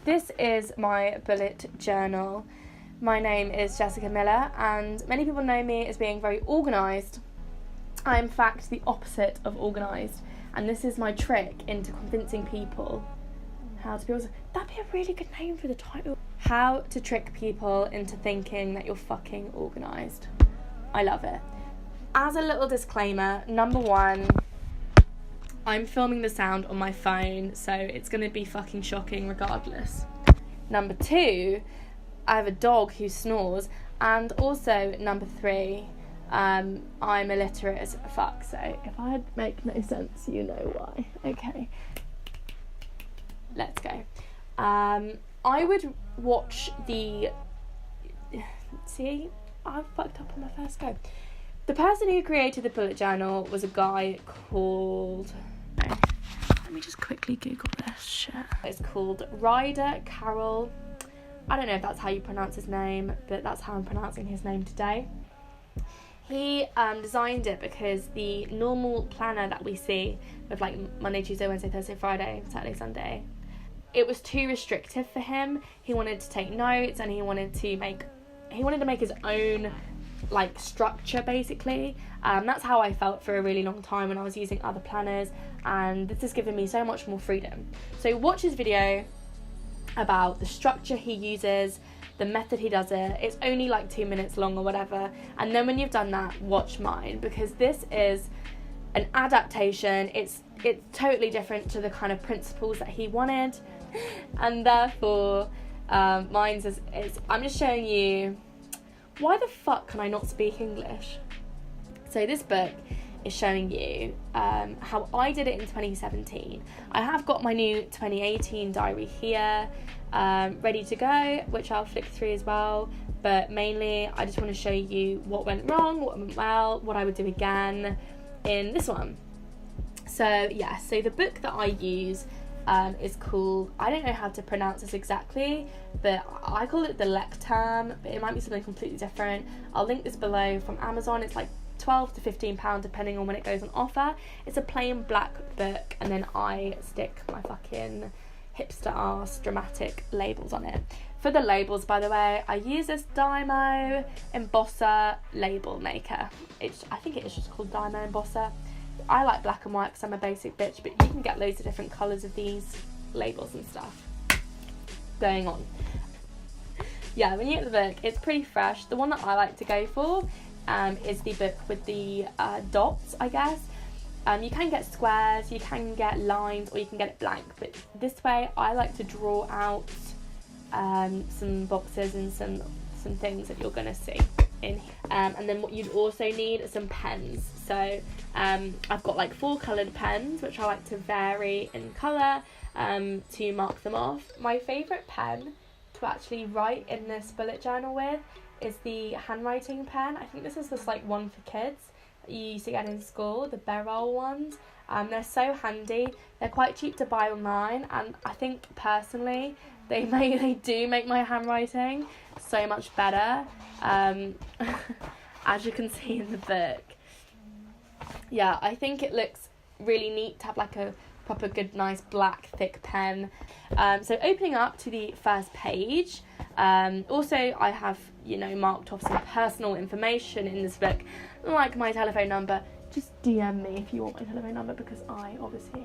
this is my bullet journal. My name is Jessica Miller, and many people know me as being very organised. I am in fact the opposite of organised, and this is my trick into convincing people how to be organised. That'd be a really good name for the title. How to trick people into thinking that you're fucking organised. I love it. As a little disclaimer, number one, I'm filming the sound on my phone, so it's going to be fucking shocking regardless. Number two, I have a dog who snores, and also number three, I'm illiterate as fuck, so if I make no sense, you know why. Okay, let's go. I would watch the... See, I fucked up on my first go. The person who created the bullet journal was a guy called... Let me just quickly Google this shit. It's called Ryder Carroll. I don't know if that's how you pronounce his name, but that's how I'm pronouncing his name today. He designed it because the normal planner that we see with like Monday, Tuesday, Wednesday, Thursday, Friday, Saturday, Sunday, it was too restrictive for him. He wanted to take notes, and he wanted to make his own like structure basically. That's how I felt for a really long time when I was using other planners, and this has given me so much more freedom. So watch his video about the structure he uses, the method he does it. It's only like 2 minutes long or whatever, and then when you've done that, watch mine, because this is an adaptation. It's totally different to the kind of principles that he wanted, and therefore mine's is I'm just showing you. Why the fuck can I not speak English? So this book is showing you how I did it in 2017. I have got my new 2018 diary here ready to go, which I'll flick through as well, but mainly I just want to show you what went wrong, what went well, what I would do again in this one. So yeah, so the book that I use is called, I don't know how to pronounce this exactly, but I call it the leuchtturm, but it might be something completely different. I'll link this below from Amazon. It's like £12 to £15 depending on when it goes on offer. It's a plain black book, and then I stick my fucking hipster ass dramatic labels on it. For the labels, by the way, I use this Dymo embosser label maker. I think it is just called Dymo embosser. I like black and white because I'm a basic bitch, but you can get loads of different colours of these labels and stuff going on. Yeah, when you get the book, it's pretty fresh. The one that I like to go for is the book with the dots, I guess. You can get squares, you can get lines, or you can get it blank, but this way I like to draw out some boxes and some things that you're going to see in here. And then what you'd also need are some pens. So I've got like 4 coloured pens, which I like to vary in colour to mark them off. My favourite pen to actually write in this bullet journal with is the handwriting pen. I think this is just like one for kids that you used to get in school, the Beryl ones. They're so handy. They're quite cheap to buy online, and I think personally they do make my handwriting so much better, as you can see in the book. Yeah, I think it looks really neat to have like a proper good nice black thick pen. So opening up to the first page, also I have marked off some personal information in this book, like my telephone number. Just DM me if you want my telephone number, because I need the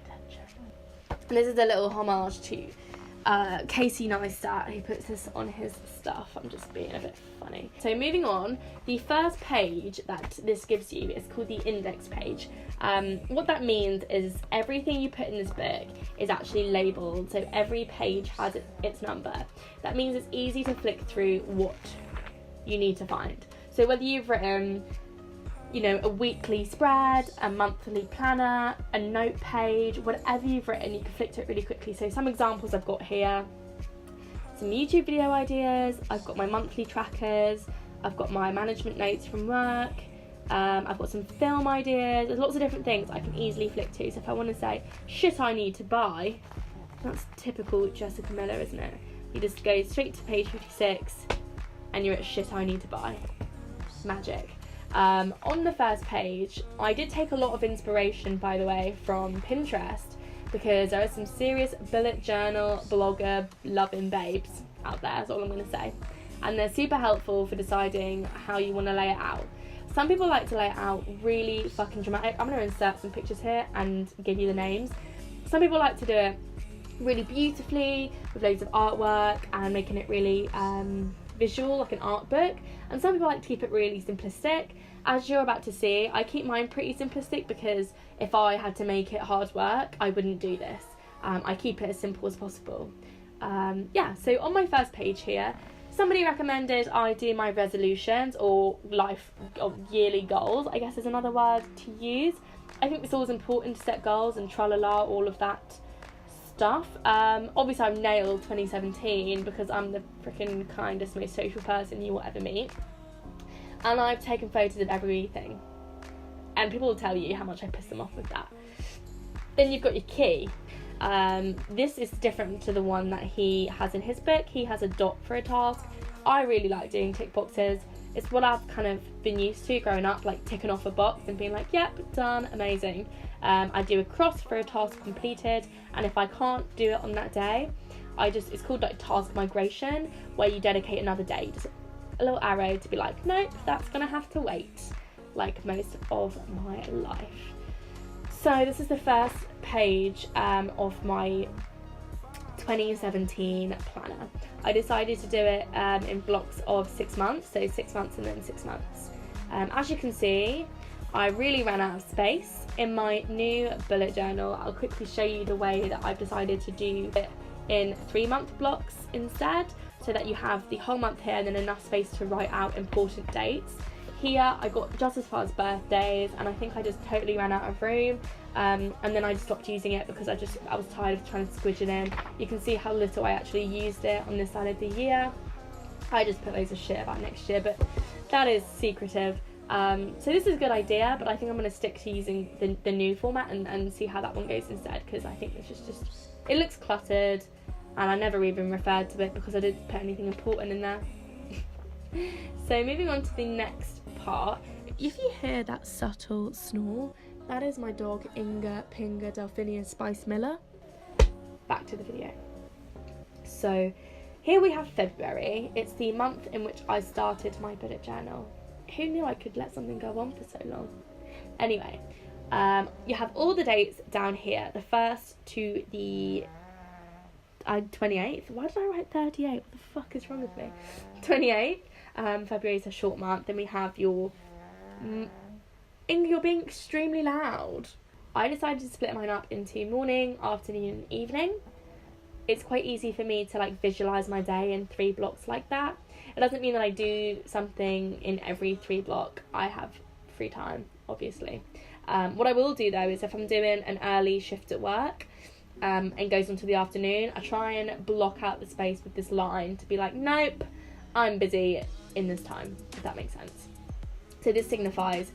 attention. And this is a little homage to Casey Neistat, who puts this on his stuff. I'm just being a bit funny. So moving on, the first page that this gives you is called the index page. What that means is everything you put in this book is actually labelled, so every page has its number. That means it's easy to flick through what you need to find. So whether you've written a weekly spread, a monthly planner, a note page, whatever you've written, you can flick to it really quickly. So some examples I've got here: some YouTube video ideas, I've got my monthly trackers, I've got my management notes from work, I've got some film ideas. There's lots of different things I can easily flick to. So if I want to say shit I need to buy, that's typical Jessica Miller, isn't it? You just go straight to page 56 and you're at shit I need to buy. Magic. On the first page, I did take a lot of inspiration, by the way, from Pinterest, because there are some serious bullet journal blogger loving babes out there, that's all I'm going to say. And they're super helpful for deciding how you want to lay it out. Some people like to lay it out really fucking dramatic. I'm going to insert some pictures here and give you the names. Some people like to do it really beautifully with loads of artwork and making it really visual, like an art book. And some people like to keep it really simplistic. As you're about to see, I keep mine pretty simplistic because if I had to make it hard work, I wouldn't do this. I keep it as simple as possible. Yeah, so on my first page here, somebody recommended I do my resolutions or life or yearly goals, I guess is another word to use. I think it's always important to set goals and tra-la-la, all of that stuff. Obviously I've nailed 2017 because I'm the freaking kindest, most social person you will ever meet. And I've taken photos of everything. And people will tell you how much I piss them off with that. Then you've got your key. This is different to the one that he has in his book. He has a dot for a task. I really like doing tick boxes. It's what I've kind of been used to growing up, like ticking off a box and being like, yep, done, amazing. I do a cross for a task completed, and if I can't do it on that day, it's called like task migration, where you dedicate another day, just a little arrow to be like, nope, that's gonna have to wait, like most of my life. So this is the first page of my 2017 planner. I decided to do it in blocks of 6 months, so 6 months and then 6 months. As you can see, I really ran out of space in my new bullet journal. I'll quickly show you the way that I've decided to do it in 3-month blocks instead, so that you have the whole month here and then enough space to write out important dates. Here I got just as far as birthdays, and I think I just totally ran out of room, and then I just stopped using it because I was tired of trying to squidge it in. You can see how little I actually used it on this side of the year. I just put loads of shit about next year, but that is secretive. So this is a good idea, but I think I'm going to stick to using the new format and see how that one goes instead, because I think it's just it looks cluttered, and I never even referred to it because I didn't put anything important in there. So moving on to the next part, if you hear that subtle snore, that is my dog Inga Pinga Delphinia Spice Miller. Back to the video. So here we have February. It's the month in which I started my bullet journal. Who knew I could let something go on for so long? Anyway, you have all the dates down here, the 1st to the 28th. Why did I write 38? What the fuck is wrong with me? 28th. February is a short month. Then we have your... you're being extremely loud. I decided to split mine up into morning, afternoon and evening. It's quite easy for me to like visualise my day in 3 blocks like that. It doesn't mean that I do something in every 3 block. I have free time, obviously. What I will do though is if I'm doing an early shift at work and goes into the afternoon, I try and block out the space with this line to be like, nope, I'm busy in this time, if that makes sense. So this signifies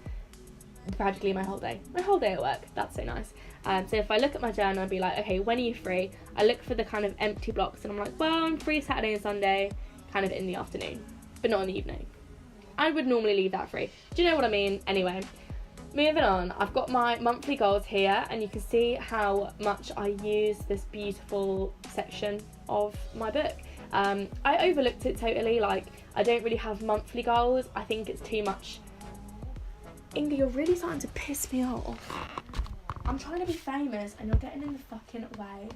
practically my whole day at work. That's so nice. So if I look at my journal and be like, okay, when are you free? I look for the kind of empty blocks and I'm like, well, I'm free Saturday and Sunday, kind of in the afternoon, but not in the evening. I would normally leave that free. Do you know what I mean? Anyway, moving on, I've got my monthly goals here, and you can see how much I use this beautiful section of my book. I overlooked it totally, like I don't really have monthly goals. I think it's too much. Inga, you're really starting to piss me off. I'm trying to be famous and you're getting in the fucking way.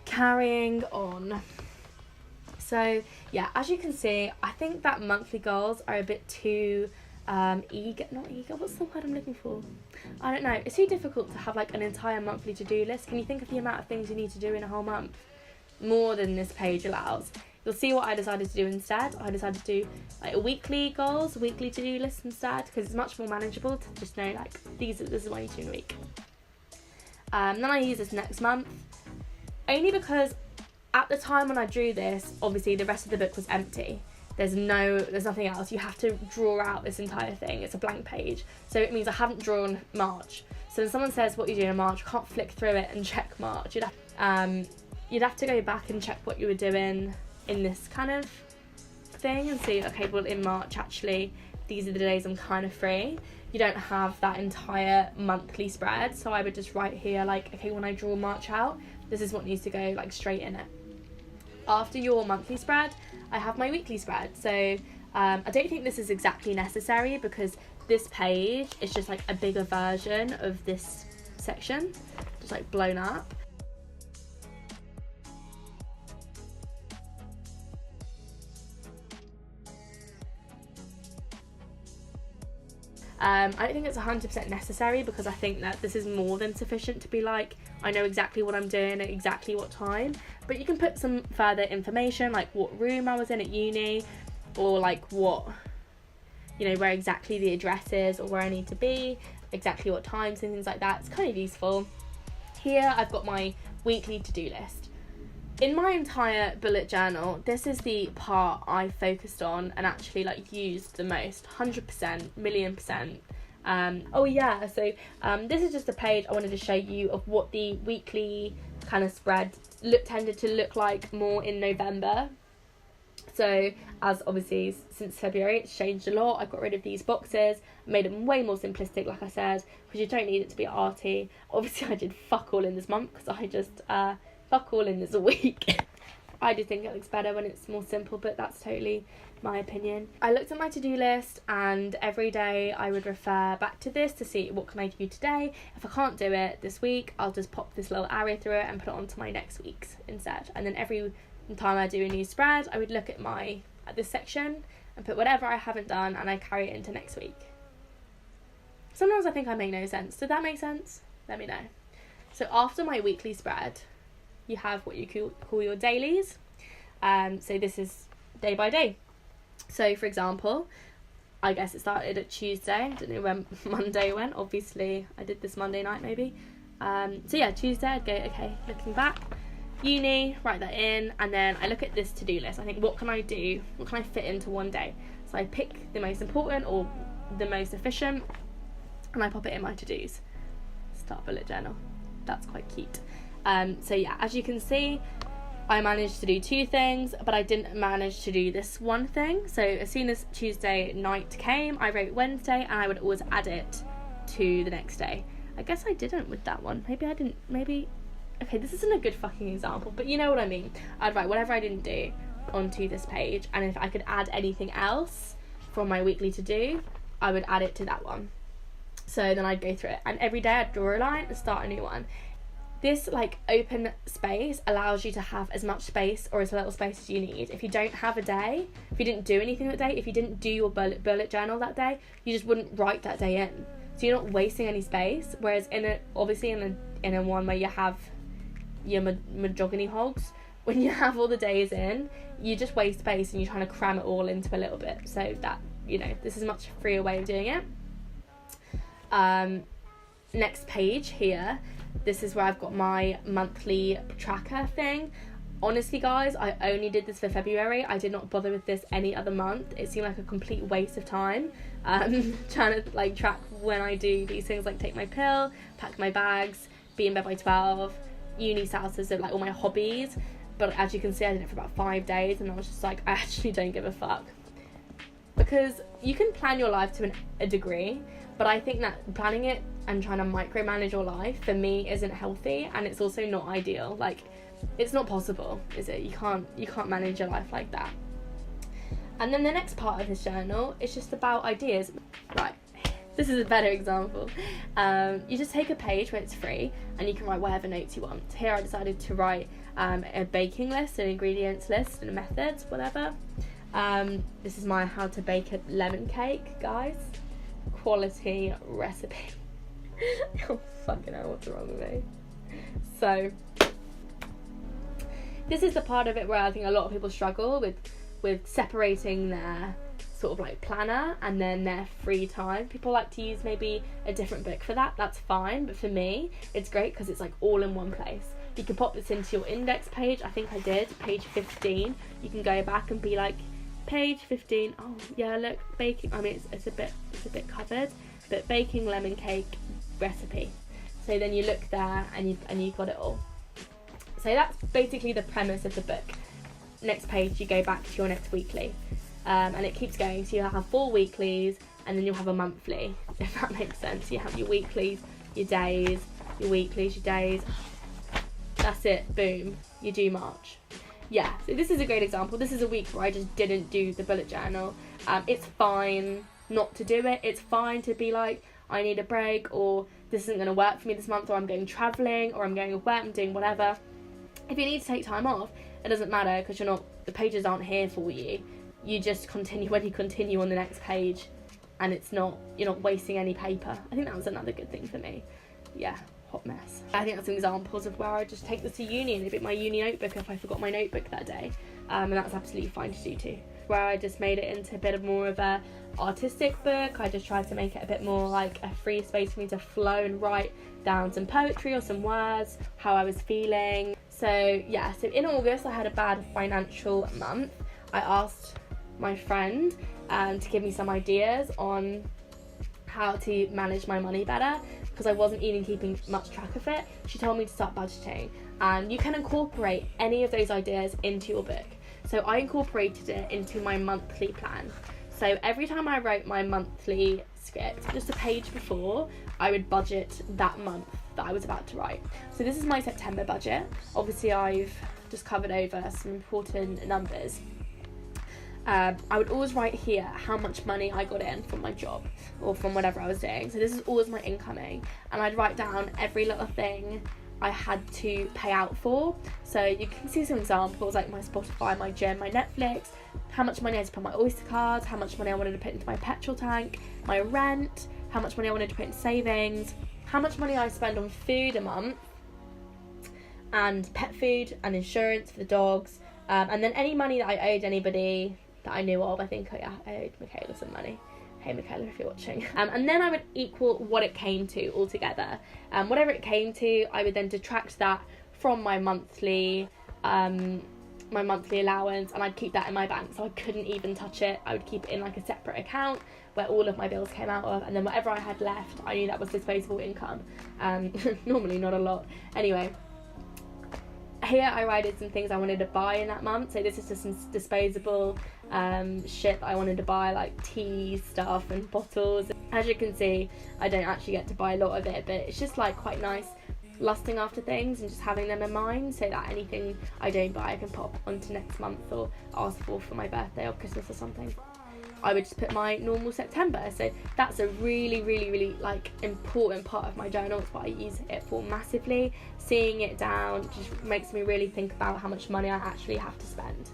Carrying on. So yeah, as you can see, I think that monthly goals are a bit too what's the word I'm looking for? I don't know. It's too difficult to have like an entire monthly to-do list. Can you think of the amount of things you need to do in a whole month? More than this page allows. You'll see what I decided to do instead. I decided to do like a weekly to-do list instead, because it's much more manageable to just know like this is what I need to do in a week. Then I use this next month, only because at the time when I drew this, obviously the rest of the book was empty. There's nothing else. You have to draw out this entire thing. It's a blank page. So it means I haven't drawn March. So when someone says what you do in March, I can't flick through it and check March. You'd have to go back and check what you were doing in this kind of thing and see, okay, well in March actually these are the days I'm kind of free. You don't have that entire monthly spread, so I would just write here like, okay, when I draw March out, this is what needs to go like straight in it. After your monthly spread, I have my weekly spread. So I don't think this is exactly necessary because this page is just like a bigger version of this section, just like blown up. I don't think it's 100% necessary because I think that this is more than sufficient to be like, I know exactly what I'm doing at exactly what time. But you can put some further information, like what room I was in at uni, or like what, you know, where exactly the address is or where I need to be, exactly what times and things like that. It's kind of useful. Here I've got my weekly to-do list. In my entire bullet journal, this is the part I focused on and actually like used the most, 100%, million percent. This is just a page I wanted to show you of what the weekly kind of spread tended to look like more in November. So as obviously since February it's changed a lot. I got rid of these boxes, made it way more simplistic, like I said, because you don't need it to be arty. Obviously I did fuck all in this month because I just fuck all in this week. I do think it looks better when it's more simple, but that's totally my opinion. I looked at my to-do list and every day I would refer back to this to see what can I do today. If I can't do it this week, I'll just pop this little arrow through it and put it onto my next week's instead. And then every time I do a new spread, I would look at this section and put whatever I haven't done and I carry it into next week. Sometimes I think I make no sense. Did that make sense? Let me know. So after my weekly spread, you have what you call your dailies. So this is day by day. So for example, I guess it started at Tuesday. I don't know when Monday went. Obviously I did this Monday night maybe. So yeah, Tuesday I'd go, okay, looking back, uni, write that in, and then I look at this to-do list. I think, what can I do? What can I fit into one day? So I pick the most important or the most efficient and I pop it in my to-dos. Start bullet journal. That's quite cute. So yeah, as you can see, I managed to do 2 things, but I didn't manage to do this one thing. So as soon as Tuesday night came, I wrote Wednesday and I would always add it to the next day. I guess I didn't with that one. Maybe I didn't, okay, this isn't a good fucking example, but you know what I mean. I'd write whatever I didn't do onto this page, and if I could add anything else from my weekly to do, I would add it to that one. So then I'd go through it, and every day I'd draw a line and start a new one. This like open space allows you to have as much space or as little space as you need. If you don't have a day, if you didn't do anything that day, if you didn't do your bullet journal that day, you just wouldn't write that day in. So you're not wasting any space. Whereas in a one where you have your mahogany hogs, when you have all the days in, you just waste space and you're trying to cram it all into a little bit. So that, you know, this is a much freer way of doing it. Next page here. This is where I've got my monthly tracker thing. Honestly, guys, I only did this for February. I did not bother with this any other month. It seemed like a complete waste of time. Trying to like track when I do these things, like take my pill, pack my bags, be in bed by 12, uni statuses of like all my hobbies. But as you can see, I did it for about 5 days and I was just like, I actually don't give a fuck. Because you can plan your life to a degree, but I think that planning it and trying to micromanage your life, for me, isn't healthy, and it's also not ideal. Like, it's not possible, is it? You can't manage your life like that. And then the next part of this journal is just about ideas. Right, this is a better example. You just take a page where it's free and you can write whatever notes you want. Here I decided to write a baking list, an ingredients list, and methods, whatever. This is my how to bake a lemon cake, guys. Quality recipe. Oh fucking hell, what's wrong with me? So this is the part of it where I think a lot of people struggle with separating their sort of like planner and then their free time. People like to use maybe a different book for that. That's fine, but for me it's great because it's like all in one place. You can pop this into your index page. I think I did page 15. You can go back and be like, page 15, oh yeah, look, baking. I mean, it's a bit covered, but baking lemon cake recipe. So then you look there and you've got it all. So that's basically the premise of the book. Next page, you go back to your next weekly. and it keeps going. So you'll have 4 weeklies, and then you'll have a monthly, if that makes sense. You have your weeklies, your days, your weeklies, your days. That's it, boom, you do March. Yeah, so this is a great example. This is a week where I just didn't do the bullet journal. It's fine not to do it. It's fine to be like, I need a break, or this isn't going to work for me this month, or I'm going travelling, or I'm going to work, I'm doing whatever. If you need to take time off, it doesn't matter, because the pages aren't here for you. You just continue when you continue on the next page, and you're not wasting any paper. I think that was another good thing for me. Yeah, hot mess. I think that's some examples of where I just take this to uni and leave my uni notebook if I forgot my notebook that day, and that's absolutely fine to do too. Where I just made it into a bit of more of a artistic book. I just tried to make it a bit more like a free space for me to flow and write down some poetry or some words, how I was feeling. So yeah, so in August I had a bad financial month. I asked my friend to give me some ideas on how to manage my money better, because I wasn't even keeping much track of it. She told me to start budgeting, and you can incorporate any of those ideas into your book. So I incorporated it into my monthly plan. So every time I wrote my monthly script, just a page before, I would budget that month that I was about to write. So this is my September budget. Obviously I've just covered over some important numbers. I would always write here how much money I got in from my job or from whatever I was doing. So this is always my incoming, and I'd write down every little thing I had to pay out for. So you can see some examples like my Spotify, my gym, my Netflix, how much money I had to put on my Oyster cards, how much money I wanted to put into my petrol tank, my rent, how much money I wanted to put in savings, how much money I spend on food a month, and pet food and insurance for the dogs, and then any money that I owed anybody that I knew of. I think I owed Michaela some money. Hey Michaela, if you're watching. And then I would equal what it came to altogether. Whatever it came to, I would then detract that from my monthly allowance, and I'd keep that in my bank, so I couldn't even touch it. I would keep it in like a separate account where all of my bills came out of, and then whatever I had left, I knew that was disposable income. Normally not a lot. Anyway, here I wrote some things I wanted to buy in that month. So this is just some disposable shit that I wanted to buy, like tea stuff and bottles. As you can see, I don't actually get to buy a lot of it, but it's just like quite nice lusting after things and just having them in mind, so that anything I don't buy I can pop onto next month or ask for my birthday or Christmas or something. I would just put my normal September. So that's a really, really, really like important part of my journal. It's what I use it for massively. Seeing it down just makes me really think about how much money I actually have to spend.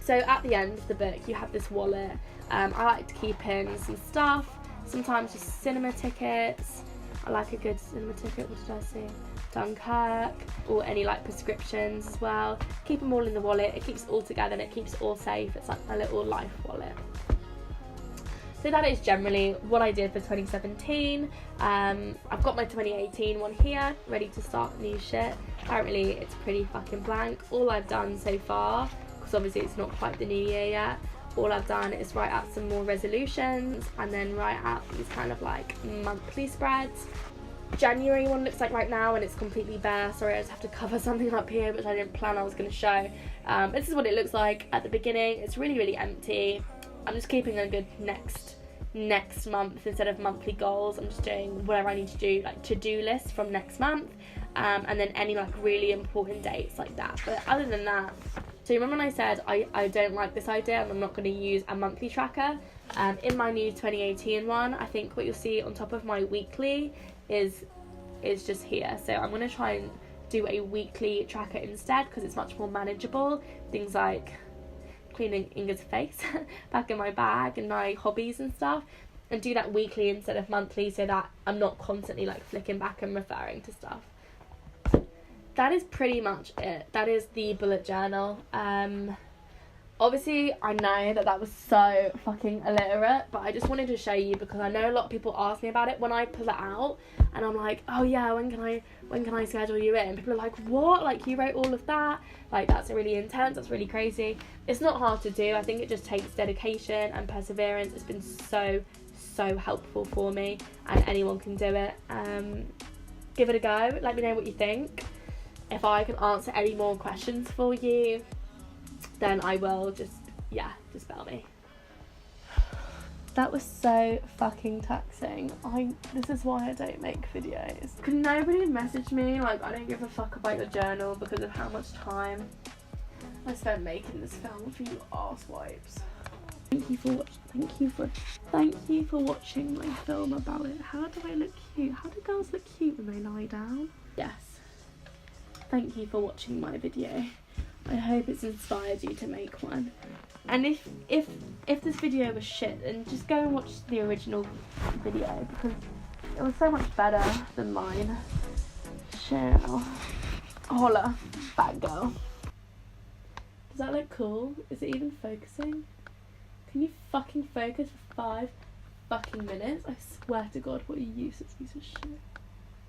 So at the end of the book, you have this wallet. I like to keep in some stuff, sometimes just cinema tickets. I like a good cinema ticket. What did I say? Dunkirk, or any like prescriptions as well. Keep them all in the wallet. It keeps it all together and it keeps it all safe. It's like my little life wallet. So that is generally what I did for 2017. I've got my 2018 one here, ready to start new shit. Apparently it's pretty fucking blank. All I've done so far, because obviously it's not quite the new year yet, all I've done is write out some more resolutions and then write out these kind of like monthly spreads. January one looks like right now, and it's completely bare. Sorry, I just have to cover something up here which I didn't plan I was going to show. This is what it looks like at the beginning. It's really, really empty. I'm just keeping a good next month instead of monthly goals. I'm just doing whatever I need to do, like to-do list from next month, and then any like really important dates like that. But other than that, so remember when I said I don't like this idea and I'm not going to use a monthly tracker? In my new 2018 one, I think what you'll see on top of my weekly is just here. So I'm going to try and do a weekly tracker instead, because it's much more manageable. Things like cleaning Inga's face back in my bag and my hobbies and stuff, and do that weekly instead of monthly, so that I'm not constantly like flicking back and referring to stuff. That is pretty much it. That is the bullet journal. Obviously I know that was so fucking illiterate, but I just wanted to show you because I know a lot of people ask me about it when I pull it out, and I'm like, oh yeah, when can I schedule you in? People are like, what? Like, you wrote all of that? Like, that's really intense, that's really crazy. It's not hard to do. I think it just takes dedication and perseverance. It's been so helpful for me, and anyone can do it. Give it a go. Let me know what you think. If I can answer any more questions for you, then I will. Just bell me. That was so fucking taxing. This is why I don't make videos. Can nobody message me like I don't give a fuck about your journal because of how much time I spent making this film for you arse-wipes. Thank you for watching my film about it. How do I look cute? How do girls look cute when they lie down? Yes. Thank you for watching my video. I hope it's inspired you to make one. And if this video was shit, then just go and watch the original video because it was so much better than mine. Cheryl. Holla, bad girl. Does that look cool? Is it even focusing? Can you fucking focus for 5 fucking minutes? I swear to God, what a useless piece of shit.